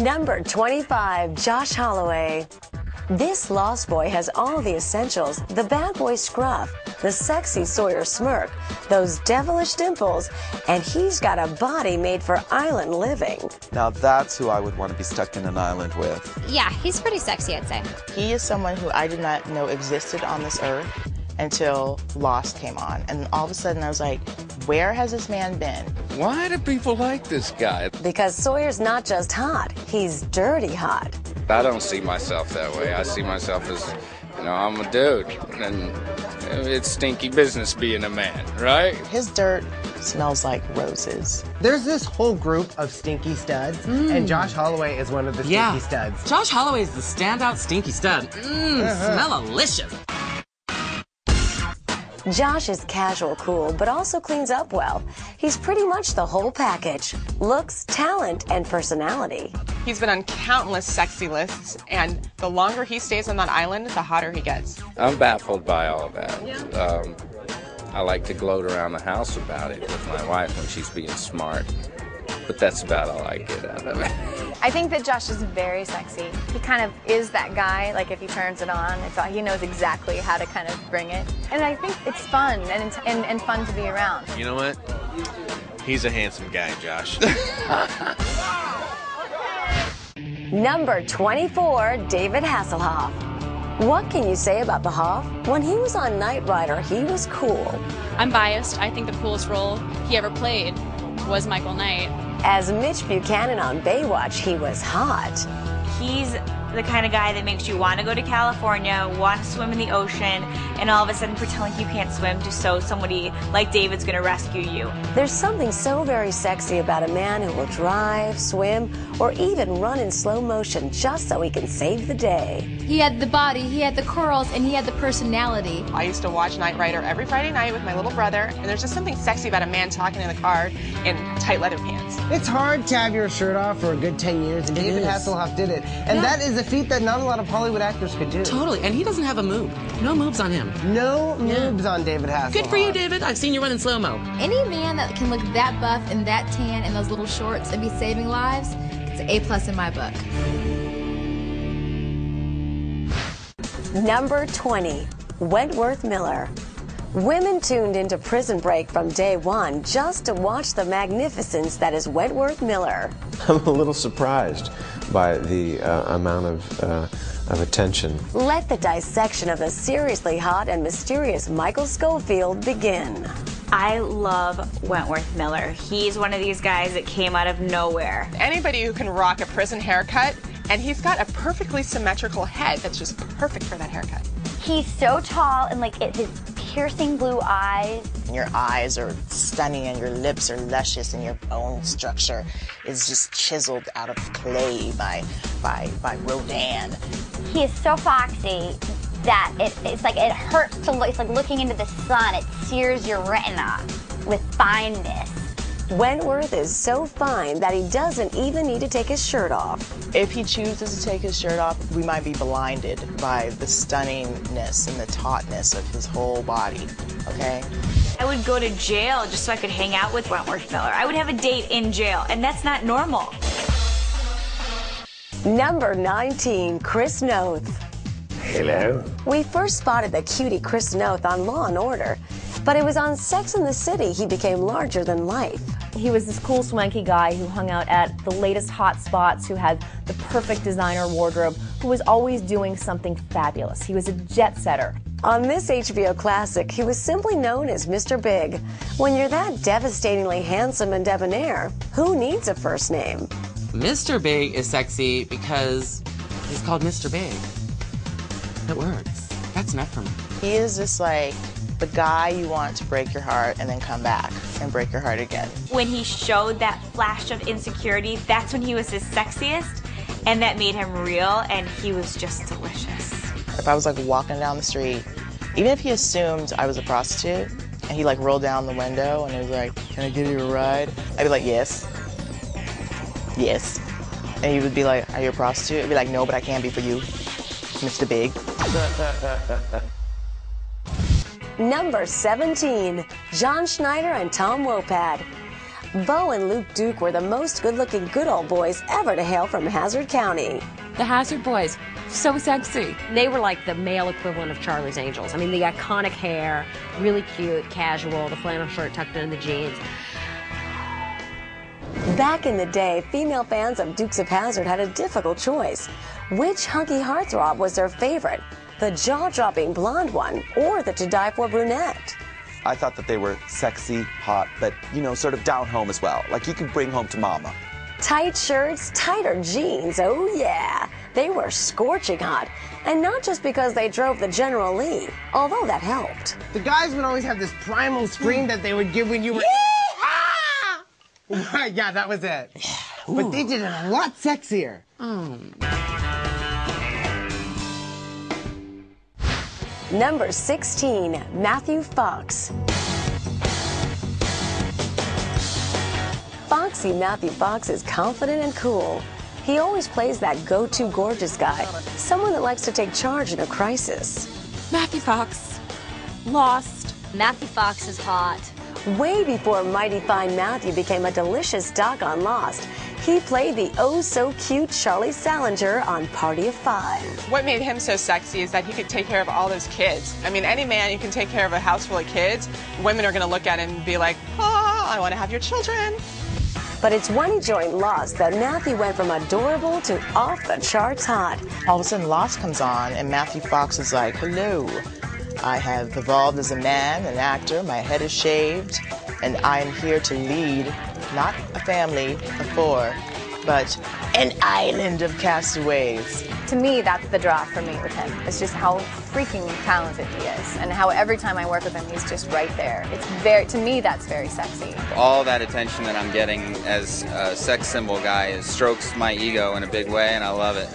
Number 25, Josh Holloway. This lost boy has all the essentials: the bad boy scruff, the sexy Sawyer smirk, those devilish dimples, and he's got a body made for island living. Now that's who I would want to be stuck in an island with. Yeah, he's pretty sexy, I'd say. He is someone who I did not know existed on this earth until Lost came on. And all of a sudden I was like, where has this man been? Why do people like this guy? Because Sawyer's not just hot, he's dirty hot. I don't see myself that way. I see myself as, I'm a dude. And it's stinky business being a man, right? His dirt smells like roses. There's this whole group of stinky studs, and Josh Holloway is one of the stinky studs. Josh Holloway is the standout stinky stud. Smell-alicious. Josh is casual cool, but also cleans up well. He's pretty much the whole package: looks, talent, and personality. He's been on countless sexy lists, and the longer he stays on that island, the hotter he gets. I'm baffled by all that. I like to gloat around the house about it with my wife when she's being smart, but that's about all I get out of it. I think that Josh is very sexy. He kind of is that guy, like if he turns it on, he knows exactly how to kind of bring it. And I think it's fun and fun to be around. You know what? He's a handsome guy, Josh. Number 24, David Hasselhoff. What can you say about the Hoff? When he was on Knight Rider, he was cool. I'm biased. I think the coolest role he ever played was Michael Knight. As Mitch Buchanan on Baywatch, he was hot. He's the kind of guy that makes you want to go to California, want to swim in the ocean, and all of a sudden pretend like you can't swim just so somebody like David's going to rescue you. There's something so very sexy about a man who will drive, swim, or even run in slow motion just so he can save the day. He had the body, he had the curls, and he had the personality. I used to watch Knight Rider every Friday night with my little brother, and there's just something sexy about a man talking in the car in tight leather pants. It's hard to have your shirt off for a good 10 years, and David Hasselhoff did it. And that is a feat that not a lot of Hollywood actors could do. Totally, and he doesn't have a move. No moves on him. No moves on David Hasselhoff. Good for you, David. I've seen you run in slow-mo. Any man that can look that buff and that tan in those little shorts and be saving lives, it's an A+ in my book. Number 20, Wentworth Miller. Women tuned into Prison Break from day one just to watch the magnificence that is Wentworth Miller. I'm a little surprised by the amount of attention. Let the dissection of the seriously hot and mysterious Michael Scofield begin. I love Wentworth Miller. He's one of these guys that came out of nowhere. Anybody who can rock a prison haircut, and he's got a perfectly symmetrical head that's just perfect for that haircut. He's so tall, and his piercing blue eyes. Your eyes are stunning, and your lips are luscious, and your bone structure is just chiseled out of clay by Rodin. He is so foxy that it's like it hurts to look. It's like looking into the sun. It sears your retina with fineness. Wentworth is so fine that he doesn't even need to take his shirt off. If he chooses to take his shirt off, we might be blinded by the stunningness and the tautness of his whole body, okay? I would go to jail just so I could hang out with Wentworth Miller. I would have a date in jail, and that's not normal. Number 19, Chris Noth. Hello. We first spotted the cutie Chris Noth on Law & Order, but it was on Sex and the City he became larger than life. He was this cool, swanky guy who hung out at the latest hot spots, who had the perfect designer wardrobe, who was always doing something fabulous. He was a jet setter. On this HBO classic, he was simply known as Mr. Big. When you're that devastatingly handsome and debonair, who needs a first name? Mr. Big is sexy because he's called Mr. Big. It works. That's enough for me. He is just like the guy you want to break your heart and then come back and break your heart again. When he showed that flash of insecurity, that's when he was his sexiest, and that made him real, and he was just delicious. If I was like walking down the street, even if he assumed I was a prostitute, and he like rolled down the window and he was like, "Can I give you a ride?" I'd be like, "Yes." Yes. And he would be like, "Are you a prostitute?" I'd be like, "No, but I can be for you, Mr. Big." Number 17, John Schneider and Tom Wopat. Bo and Luke Duke were the most good-looking good old boys ever to hail from Hazard County. The Hazard boys, so sexy. They were like the male equivalent of Charlie's Angels. I mean, the iconic hair, really cute, casual, the flannel shirt tucked into the jeans. Back in the day, female fans of Dukes of Hazzard had a difficult choice. Which hunky heartthrob was their favorite? The jaw-dropping blonde one or the to-die-for brunette? I thought that they were sexy, hot, but, you know, sort of down home as well. Like you could bring home to mama. Tight shirts, tighter jeans, oh yeah. They were scorching hot. And not just because they drove the General Lee, although that helped. The guys would always have this primal scream that they would give when you were... Yeah, that was it. But they did it a lot sexier. Number 16, Matthew Fox. Foxy Matthew Fox is confident and cool. He always plays that go-to gorgeous guy, someone that likes to take charge in a crisis. Matthew Fox, Lost. Matthew Fox is hot. Way before Mighty Fine Matthew became a delicious doc on Lost, he played the oh-so-cute Charlie Salinger on Party of Five. What made him so sexy is that he could take care of all those kids. I mean, any man, you can take care of a house full of kids, women are going to look at him and be like, oh, I want to have your children. But it's when he joined Lost that Matthew went from adorable to off-the-charts hot. All of a sudden, Lost comes on, and Matthew Fox is like, hello. I have evolved as a man, an actor, my head is shaved, and I am here to lead, not a family of 4, but an island of castaways. To me, that's the draw for me with him. It's just how freaking talented he is, and how every time I work with him, he's just right there. It's very, to me, that's very sexy. All that attention that I'm getting as a sex symbol guy strokes my ego in a big way, and I love it.